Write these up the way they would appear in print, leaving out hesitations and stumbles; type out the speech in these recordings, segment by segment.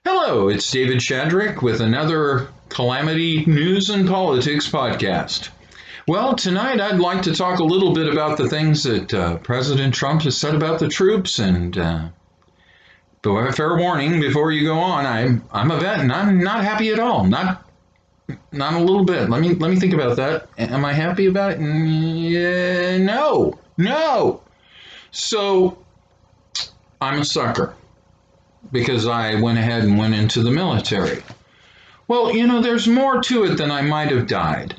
Hello, it's David Shadrick with another Calamity News and Politics podcast. Well, tonight I'd like to talk a little bit about the things that President Trump has said about the troops. But fair warning before you go on, I'm a vet and I'm not happy at all. Not a little bit. Let me think about that. Am I happy about it? Yeah, no. So I'm a sucker because I went ahead and went into the military. Well, there's more to it than I might have died.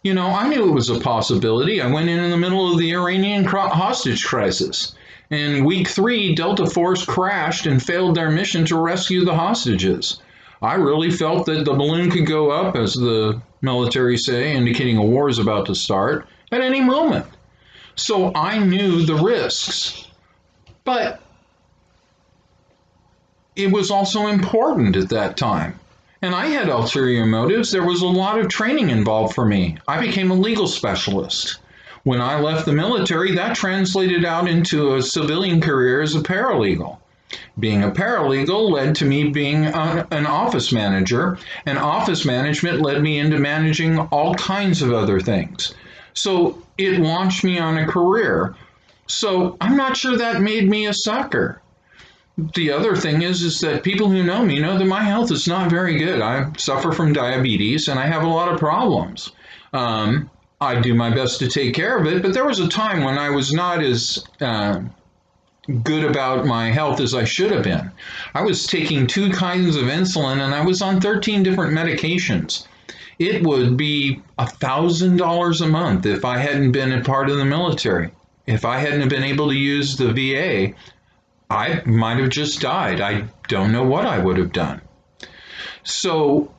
I knew it was a possibility. I went in the middle of the Iranian hostage crisis. In week 3, Delta Force crashed and failed their mission to rescue the hostages. I really felt that the balloon could go up, as the military say, indicating a war is about to start at any moment. So I knew the risks. But it was also important at that time. And I had ulterior motives. There was a lot of training involved for me. I became a legal specialist. When I left the military, that translated out into a civilian career as a paralegal. Being a paralegal led to me being an office manager, and office management led me into managing all kinds of other things. So it launched me on a career. So I'm not sure that made me a sucker. The other thing is that people who know me know that my health is not very good. I suffer from diabetes and I have a lot of problems. I do my best to take care of it, but there was a time when I was not as good about my health as I should have been. I was taking 2 kinds of insulin and I was on 13 different medications. It would be $1,000 a month if I hadn't been a part of the military. If I hadn't been able to use the VA, I might have just died. I don't know what I would have done. So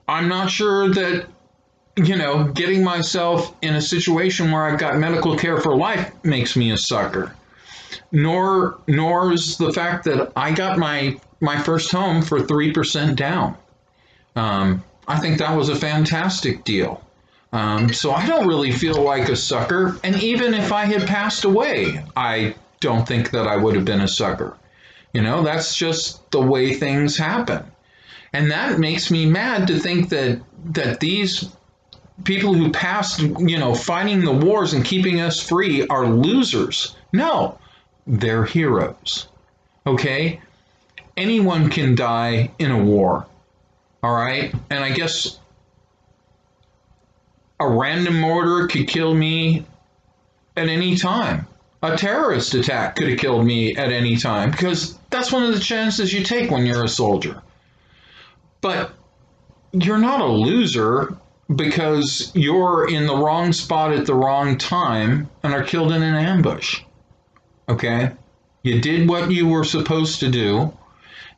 I'm not sure that, getting myself in a situation where I've got medical care for life makes me a sucker. Nor is the fact that I got my first home for 3% down. I think that was a fantastic deal. So I don't really feel like a sucker. And even if I had passed away, I don't think that I would have been a sucker. That's just the way things happen. And that makes me mad to think that these people who passed, fighting the wars and keeping us free are losers. No, they're heroes. Okay? Anyone can die in a war. All right? And I guess a random mortar could kill me at any time. A terrorist attack could have killed me at any time, because that's one of the chances you take when you're a soldier. But you're not a loser because you're in the wrong spot at the wrong time and are killed in an ambush. Okay? You did what you were supposed to do,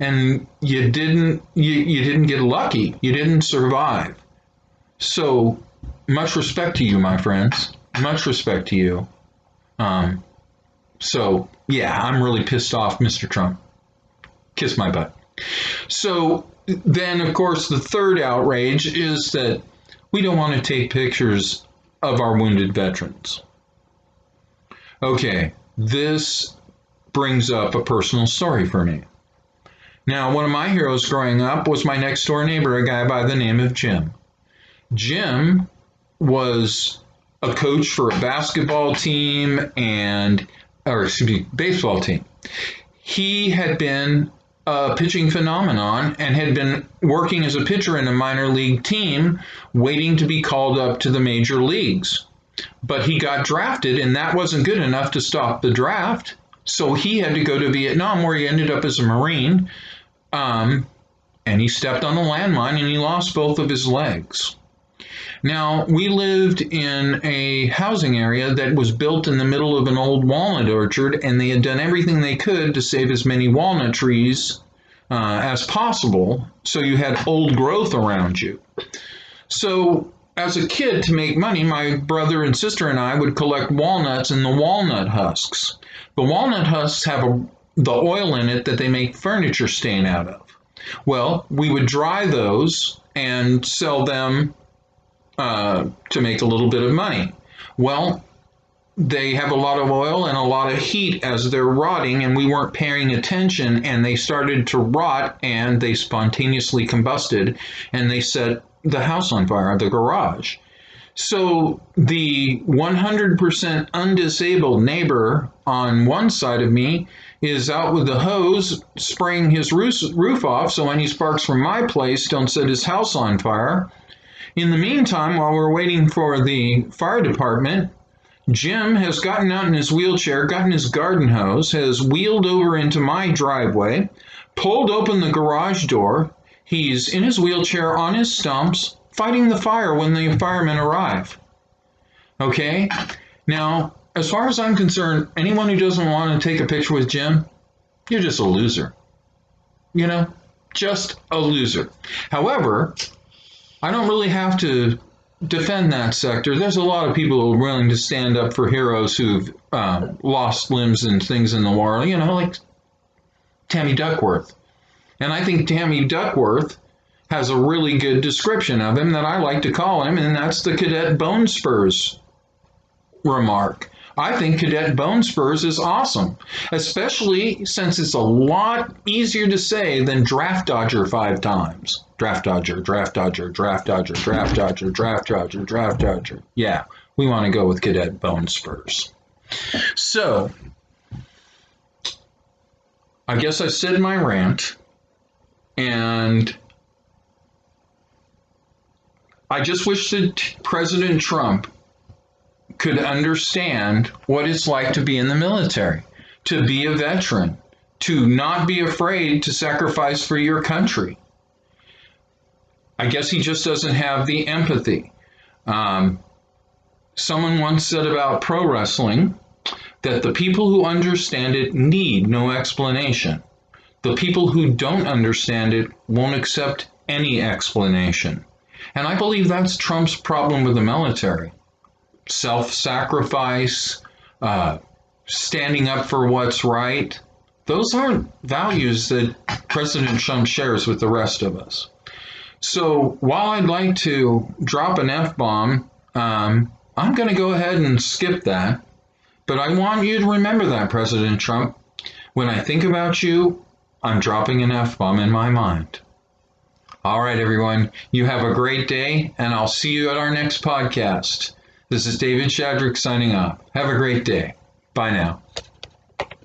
and you didn't get lucky. You didn't survive. So much respect to you, my friends. Much respect to you. So, yeah, I'm really pissed off, Mr. Trump. Kiss my butt. So then, of course, the third outrage is that we don't want to take pictures of our wounded veterans. Okay, this brings up a personal story for me. Now, one of my heroes growing up was my next door neighbor, a guy by the name of Jim. Jim was a coach for a basketball team baseball team. He had been a pitching phenomenon and had been working as a pitcher in a minor league team, waiting to be called up to the major leagues. But he got drafted, and that wasn't good enough to stop the draft. So he had to go to Vietnam, where he ended up as a Marine. And he stepped on a landmine and he lost both of his legs. Now, we lived in a housing area that was built in the middle of an old walnut orchard, and they had done everything they could to save as many walnut trees as possible, so you had old growth around you. So, as a kid, to make money, my brother and sister and I would collect walnuts and the walnut husks. The walnut husks have the oil in it that they make furniture stain out of. Well, we would dry those and sell them to make a little bit of money. Well, they have a lot of oil and a lot of heat as they're rotting, and we weren't paying attention, and they started to rot, and they spontaneously combusted, and they set the house on fire, the garage. So the 100% undisabled neighbor on one side of me is out with the hose spraying his roof off so any sparks from my place don't set his house on fire. In the meantime, while we're waiting for the fire department, Jim has gotten out in his wheelchair, gotten his garden hose, has wheeled over into my driveway, pulled open the garage door. He's in his wheelchair on his stumps, fighting the fire when the firemen arrive. Okay? Now, as far as I'm concerned, anyone who doesn't want to take a picture with Jim, you're just a loser. You know? Just a loser. However, I don't really have to defend that sector. There's a lot of people willing to stand up for heroes who've lost limbs and things in the war, you know, like Tammy Duckworth. And I think Tammy Duckworth has a really good description of him that I like to call him, and that's the Cadet Bone Spurs remark. I think Cadet Bone Spurs is awesome, especially since it's a lot easier to say than Draft Dodger 5 times. Draft Dodger, Draft Dodger, Draft Dodger, Draft Dodger, Draft Dodger, Draft Dodger. Yeah, we want to go with Cadet Bone Spurs. So, I guess I said my rant, and I just wish that President Trump could understand what it's like to be in the military, to be a veteran, to not be afraid to sacrifice for your country. I guess he just doesn't have the empathy. Someone once said about pro wrestling that the people who understand it need no explanation. The people who don't understand it won't accept any explanation. And I believe that's Trump's problem with the military. Self-sacrifice, standing up for what's right. Those aren't values that President Trump shares with the rest of us. So while I'd like to drop an F-bomb, I'm going to go ahead and skip that. But I want you to remember that, President Trump. When I think about you, I'm dropping an F-bomb in my mind. All right, everyone. You have a great day, and I'll see you at our next podcast. This is David Shadrick signing off. Have a great day. Bye now.